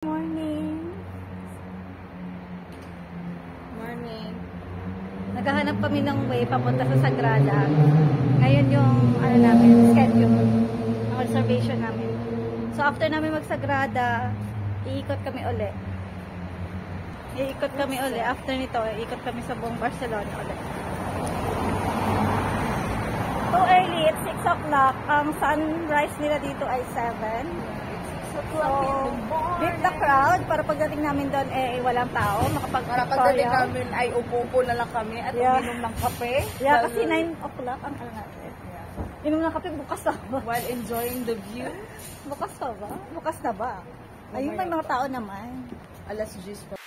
Morning. Naghahanap kami ng way papunta sa Sagrada. Ngayon yung namin, schedule, ang reservation namin. So after namin mag-Sagrada, iikot kami uli. After nito, iikot kami sa buong Barcelona uli. Too early, it's 6 o'clock. Ang sunrise nila dito ay 7. So, beat the crowd para pagdating namin doon walang tao. Para pagdating namin ay upo-upo na lang kami at uminom ng kape. Yeah, kasi 9 o'clock ang natin. Inom ng kape, bukas na ba? While enjoying the view. Bukas na ba? Bukas na ba? Ayun, may mga tao naman. Alas 10 pa.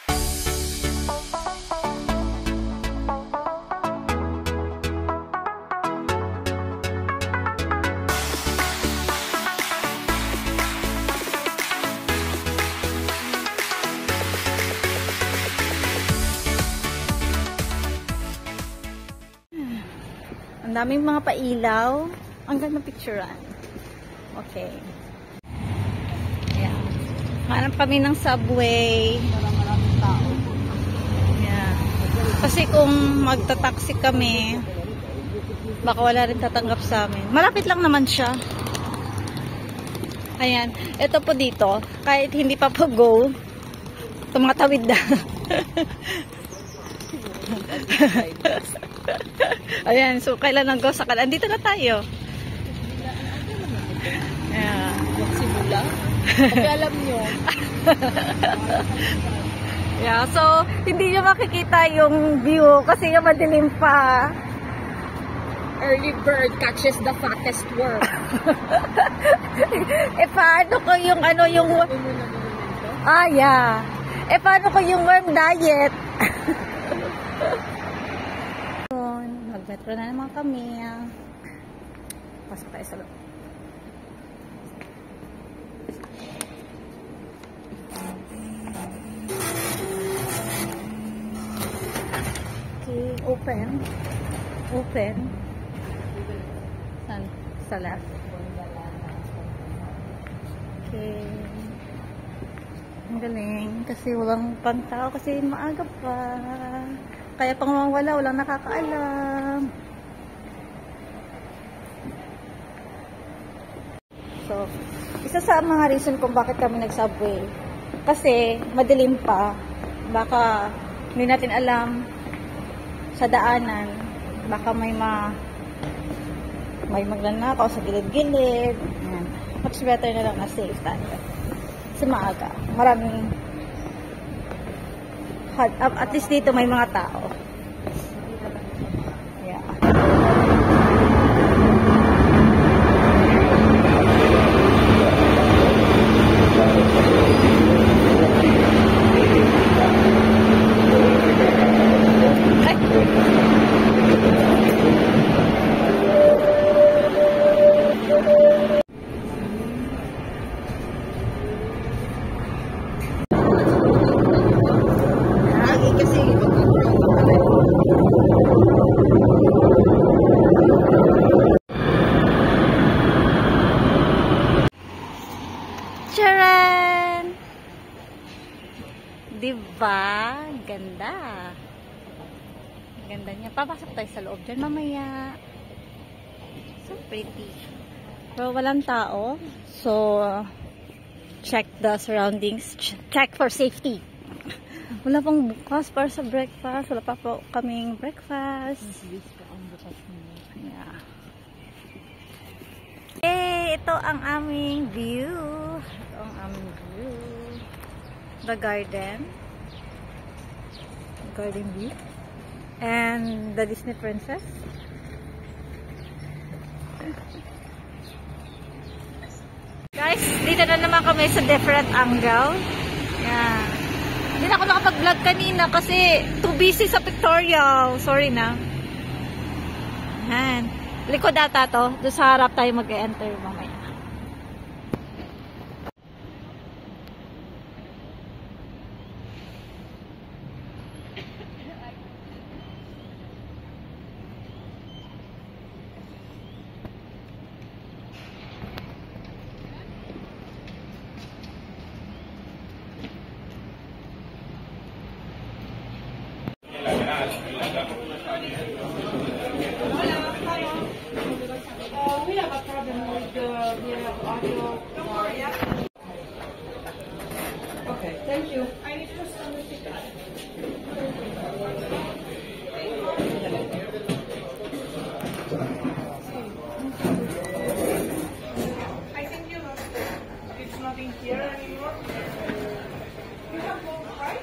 Ang daming mga pailaw. Ang ganda picturean. Okay. Yeah. Hanap kami ng subway. Maraming tao. Yeah. Kasi kung magta-taxi kami, baka wala rin tatanggap sa amin. Malapit lang naman siya. Ayan. Ito po dito, kahit hindi pa po go, tumatawid na. Ayan, so kailan ang go sa kanan? Andito na tayo. Yeah. Magsimula. Kasi alam nyo. Yeah, so hindi nyo makikita yung view kasi yung madilim pa. Early bird catches the fattest worm. Paano ko yung yeah. Paano ko yung worm diet? Mag-metro na naman kami. Pasok tayo sa loob. Okay, open. Saan? Sa left. Okay. Ang galing. Kasi walang pantao. Kasi maaga pa. Kaya pang walang nakakaalam. So, isa sa mga reason kung bakit kami nag-subway. Kasi, madilim pa. Baka, hindi natin alam sa daanan. Baka may magnanakaw sa gilid-gilid. Much better na lang na safe tayo. Kasi maaga. Maraming at least dito may mga tao. Yeah. Charan! Diba? Ganda. Ganda niya. Papasok tayo sa loob dyan mamaya. So pretty. Pero walang tao. So, check the surroundings. Check for safety. Wala pang bukas para sa breakfast. Wala pa po kaming breakfast. Yeah. Hey, ito ang aming view. The garden view and the Disney princess. Guys, dito na naman kami sa different angle. Yeah. Hindi na ako nakapag-vlog kanina kasi too busy sa pictorial. Sorry na. Yan. Likod ata to. Doon sa harap tayo mag-enter mamaya. Thank you. I need to send the ticket. I think you know it's not in here anymore. You have both, right?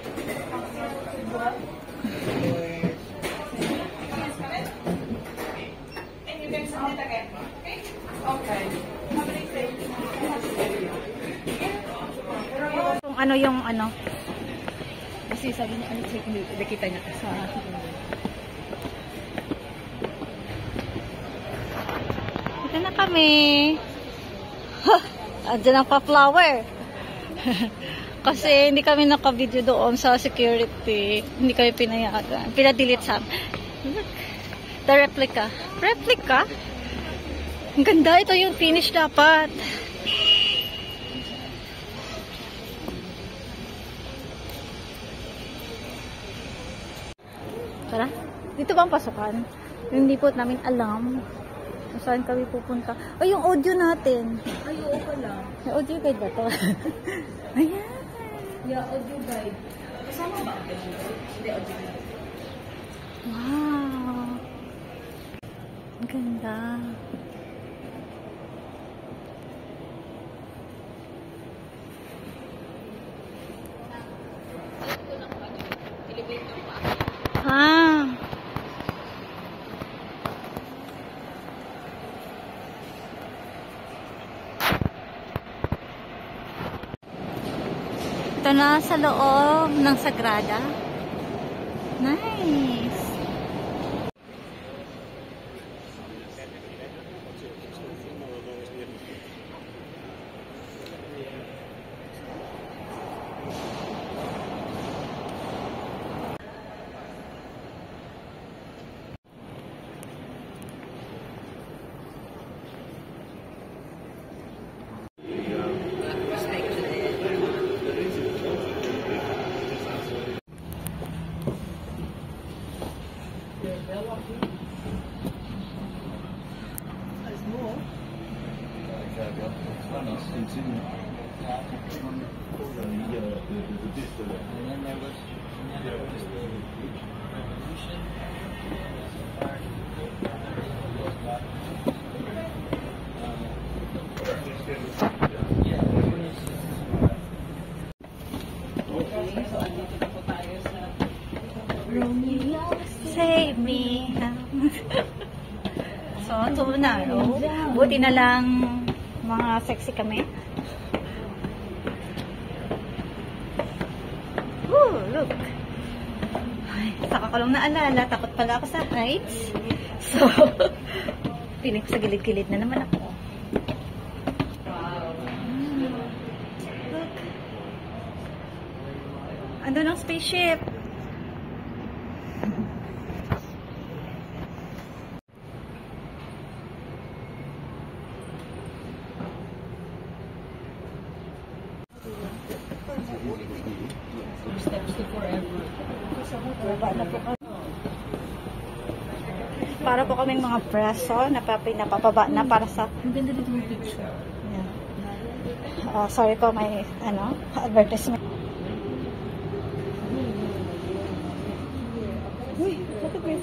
And you can send it again. Okay? Okay. Have a nice day. Kung ano yung ano. Kasi sabi niya, ano, nakita niya sa Ito na kami. Andiyan ang pa-flower. Kasi hindi kami naka-video doon sa security. Hindi kami pinayagan. Pinadelete sa Look. The replica. Replica? Ang ganda. Ito yung finish dapat. Tara. Dito ba ang pasukan? Hindi po namin alam kung saan kami pupunta. Oh, yung audio natin. Ay, oo pala. May audio guide ba to? Ayan. Yeah, audio guide. Kasama ba? Hindi, audio guide. Wow. Ang ganda. Ah. Ito na sa loob ng Sagrada. Nice. Romeo, save me. So, ito na, no? Buti na lang mga sexy kami. Ooh, look. Ay, saka ko lang naalala, takot pala ako sa heights. So, piling ko sa gilid-gilid na naman ako. Look. Andun ang spaceship. Steps to forever. Para po kaming mga preso, napapaba na para sa... Ang ganda dito yung picture. Yeah. Sorry po, may advertisement. Uy, look at this.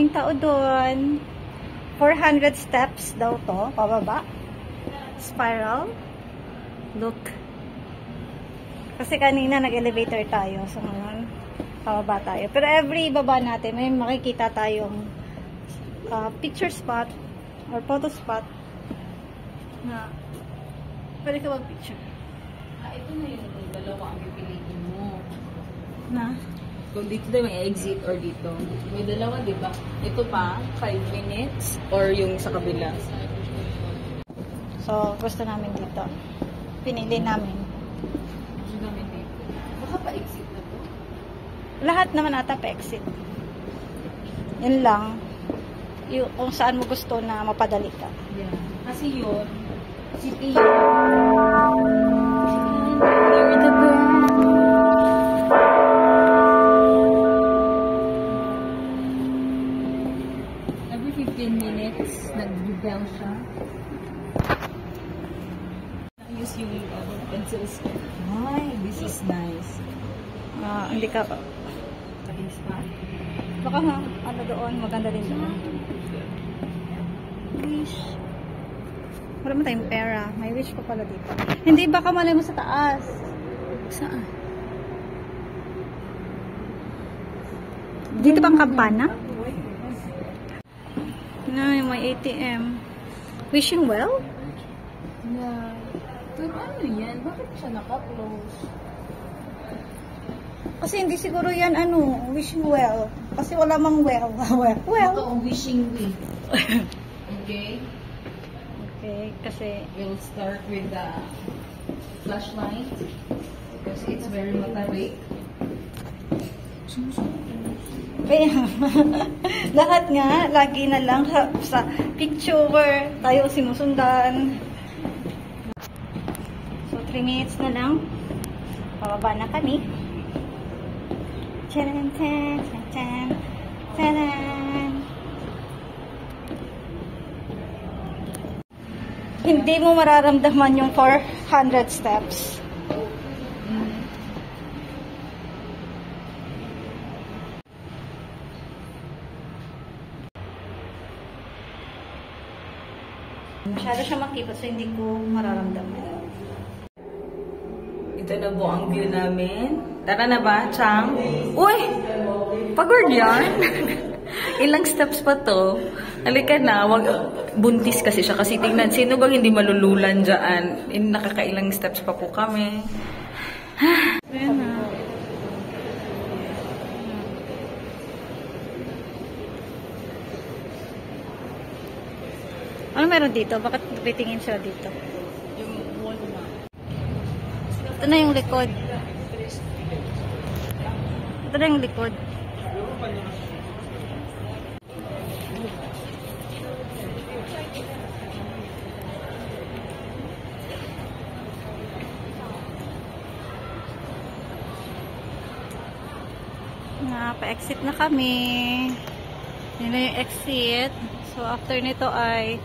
Yung tao doon, 400 steps daw to, pababa. Spiral. Look. Kasi kanina nag-elevator tayo, so ngayon, pababa tayo. Pero every baba natin, may makikita tayong picture spot or photo spot na pwede ka mag-picture. Ito na yung dalawa ang pipiliin mo. Na? Kung dito na may exit or dito. May dalawa, di ba? Ito pa, 5 minutes or yung sa kabila. So, gusto namin dito. Pinili namin. Gusto namin dito. Baka pa-exit na to? Lahat naman ata pa-exit. Yun lang. yung kung saan mo gusto na mapadali ka. Yeah. Kasi yun, city yun. Near the bend. Every 15 minutes, nag-bell siya. Use yung pencil skirt. Ay, this is nice. Hindi ka pa. Tapos pa. Baka nga, ano doon, maganda din doon. Wish. Wala mo tayong pera. May wish pa pala dito. Hindi, baka malay mo sa taas. Saan? Dito bang kampana? Na, may ATM. Wishing well? Yeah. Pero ano yan? Bakit siya naka-close? Kasi hindi siguro yan, wishing well. Kasi wala mang well. Well. Ito ang wishing week. Okay? Okay, kasi We'll start with the flashlight because it's very motivate. kaya, lahat nga, lagi na lang sa picture, tayo sinusundan. So, 3 minutes na lang. Pababa na kami. Charan, charan, charan, charan. Hindi mo mararamdaman yung 400 steps. Masyado siya makipot so hindi ko mararamdaman. Ito na po ang view namin. Tara na ba, Chang? Uy! Pagod yan? Ilang steps pa to? Halika na, wag, buntis kasi siya. Kasi tingnan, sino bang hindi malululan dyan? Nakakailang steps pa po kami. Ayan na. Ano meron dito? Bakit titingin siya dito? Yung wall na. Ito na yung likod. Ito na yung likod. Pa-exit na kami. Yun na yung exit. So, after nito ay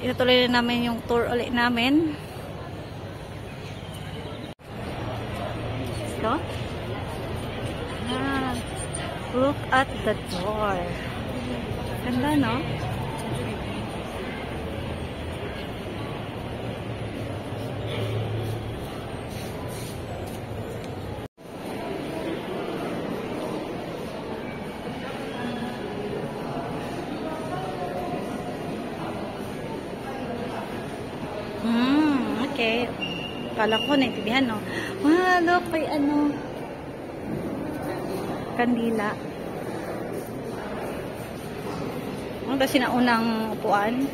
itutuloy na namin yung tour ulit namin. So, look at the door. Ganda, no? Okay. Kala ko naintindihan, no? Wow, look, may kandila. Ano ba sinaunang upuan?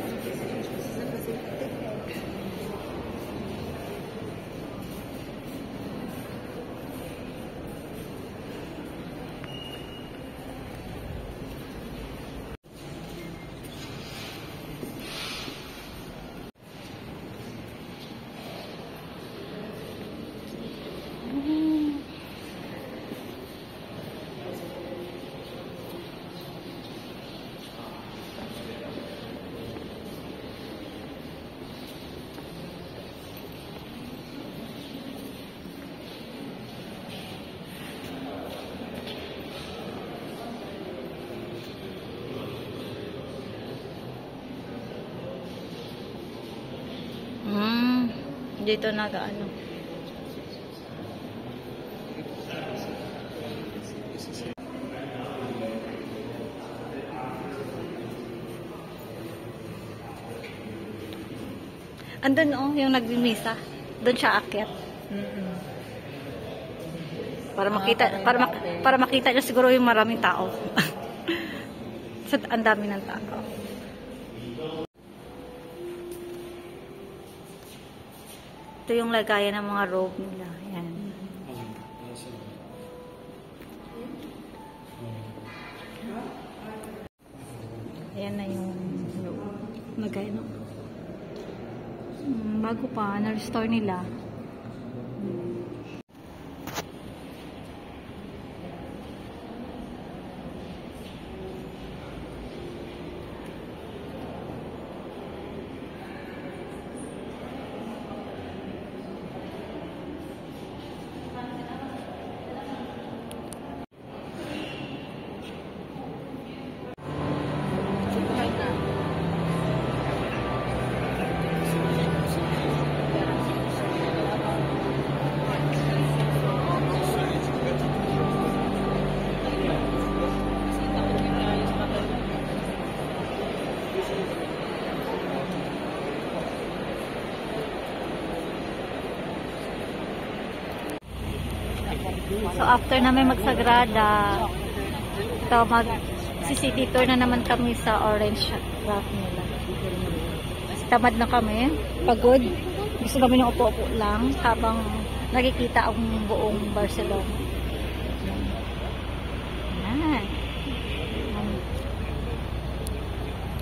Dito nag-ano. Andun yung nagbimisa. Doon siya akyat. Para makita para makita niya siguro yung maraming tao. So, ang dami ng tao. Ito yung lagayan ng mga robe nila. Ayan. Ayan na yung bago pa, na-restore nila. So after namin magsagrada, ito mag-city tour na naman kami sa orange rock nila. Tamad na kami, pagod. Gusto kami ng upo-upo lang habang nakikita ang buong Barcelona. Yan.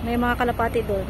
May mga kalapati doon.